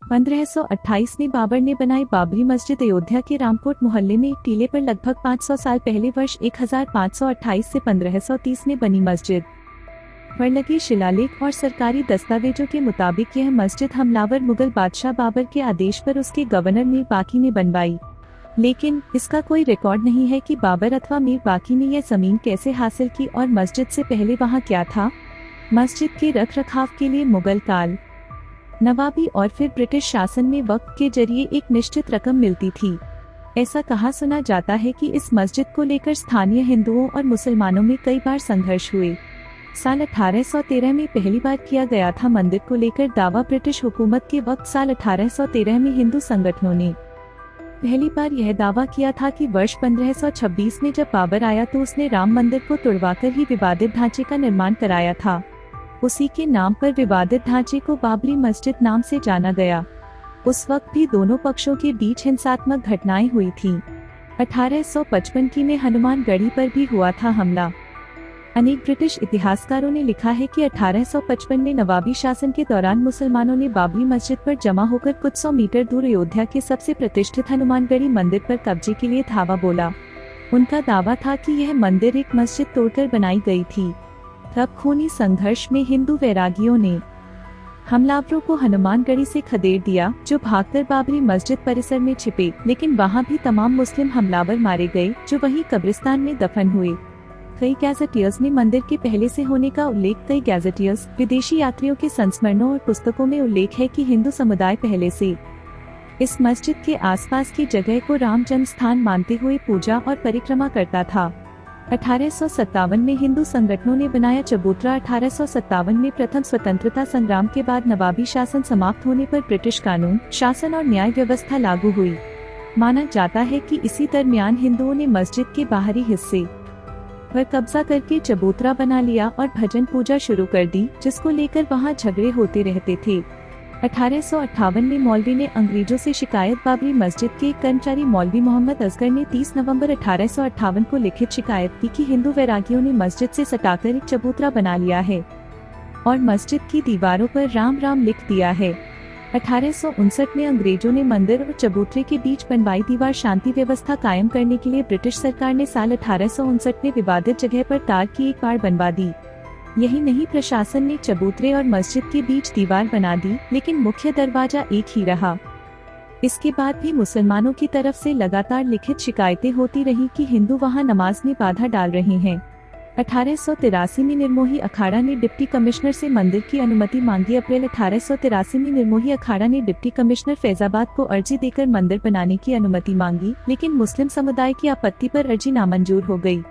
1528 में बाबर ने बनाई बाबरी मस्जिद अयोध्या के रामकोट मोहल्ले में एक टीले पर लगभग 500 साल पहले वर्ष 1528 से 1530 में बनी मस्जिद पर लगे शिलालेख और सरकारी दस्तावेजों के मुताबिक यह मस्जिद हमलावर मुगल बादशाह बाबर के आदेश पर उसके गवर्नर मीर बाकी ने बनवाई। लेकिन इसका कोई रिकॉर्ड नहीं है कि बाबर अथवा मीर बाकी ने यह जमीन कैसे हासिल की और मस्जिद से पहले वहां क्या था। मस्जिद के रखरखाव के लिए मुगल काल, नवाबी और फिर ब्रिटिश शासन में वक्फ के जरिए एक निश्चित रकम मिलती थी। ऐसा कहा सुना जाता है कि इस मस्जिद को लेकर स्थानीय हिंदुओं और मुसलमानों में कई बार संघर्ष हुए। साल 1813 में पहली बार किया गया था मंदिर को लेकर दावा। ब्रिटिश हुकूमत के वक्त साल 1813 में हिंदू संगठनों ने पहली बार यह दावा किया था कि वर्ष 1526 में जब बाबर आया तो उसने राम मंदिर को तुड़वाकर ही विवादित ढांचे का निर्माण कराया था। उसी के नाम पर विवादित ढांचे को बाबरी मस्जिद नाम से जाना गया। उस वक्त भी दोनों पक्षों के बीच हिंसात्मक घटनाएं हुई थीं। 1855 की में हनुमानगढ़ी पर भी हुआ था हमला। अनेक ब्रिटिश इतिहासकारों ने लिखा है कि 1855 में नवाबी शासन के दौरान मुसलमानों ने बाबरी मस्जिद पर जमा होकर कुछ 100 मीटर दूर अयोध्या के सबसे प्रतिष्ठित हनुमानगढ़ी मंदिर पर कब्जे के लिए धावा बोला। उनका दावा था कि यह मंदिर एक मस्जिद तोड़कर बनाई गई थी। तब खूनी संघर्ष में हिंदू वैरागियों ने हमलावरों को हनुमानगढ़ी से खदेड़ दिया, जो भागकर बाबरी मस्जिद परिसर में छिपे। लेकिन वहां भी तमाम मुस्लिम हमलावर मारे गए, जो वहीं कब्रिस्तान में दफन हुए। कई गैजेटियर्स ने मंदिर के पहले से होने का उल्लेख। कई गैजेटियर्स, विदेशी यात्रियों के संस्मरणों और पुस्तकों में उल्लेख है कि हिंदू समुदाय पहले से इस मस्जिद के आसपास की जगह को राम जन्म स्थान मानते हुए पूजा और परिक्रमा करता था। 1857 में हिंदू संगठनों ने बनाया चबूतरा। 1857 में प्रथम स्वतंत्रता संग्राम के बाद नवाबी शासन समाप्त होने पर ब्रिटिश कानून, शासन और न्याय व्यवस्था लागू हुई। माना जाता है कि इसी दरमियान हिंदुओं ने मस्जिद के बाहरी हिस्से पर कब्जा करके चबूतरा बना लिया और भजन पूजा शुरू कर दी, जिसको लेकर वहां झगड़े होते रहते थे। 1858 में मौलवी ने अंग्रेजों से शिकायत। बाबरी मस्जिद के एक कर्मचारी मौलवी मोहम्मद असगर ने 30 नवंबर 1858 को लिखित शिकायत की कि हिंदू वैरागियों ने मस्जिद से सटाकर एक चबूतरा बना लिया है और मस्जिद की दीवारों पर राम राम लिख दिया है। 1859 में अंग्रेजों ने मंदिर और चबूतरे के बीच बनवाई दीवार शांति व्यवस्था कायम करने के लिए ब्रिटिश सरकार ने साल 1859 में विवादित जगह पर तार की एक बाड़ बनवा दी। यही नहीं, प्रशासन ने चबूतरे और मस्जिद के बीच दीवार बना दी, लेकिन मुख्य दरवाजा एक ही रहा। इसके बाद भी मुसलमानों की तरफ से लगातार लिखित शिकायतें होती रही कि हिंदू वहां नमाज में बाधा डाल रहे हैं। 1883 में निर्मोही अखाड़ा ने डिप्टी कमिश्नर से मंदिर की अनुमति मांगी। अप्रैल 1883 में निर्मोही अखाड़ा ने डिप्टी कमिश्नर फैजाबाद को अर्जी देकर मंदिर बनाने की अनुमति मांगी, लेकिन मुस्लिम समुदाय की आपत्ति पर अर्जी नामंजूर हो गई।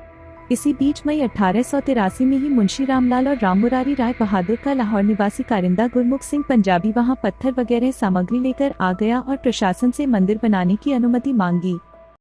इसी बीच मई 1883 में ही मुंशी रामलाल और राममुरारी राय बहादुर का लाहौर निवासी कारिंदा गुरमुख सिंह पंजाबी वहां पत्थर वगैरह सामग्री लेकर आ गया और प्रशासन से मंदिर बनाने की अनुमति मांगी।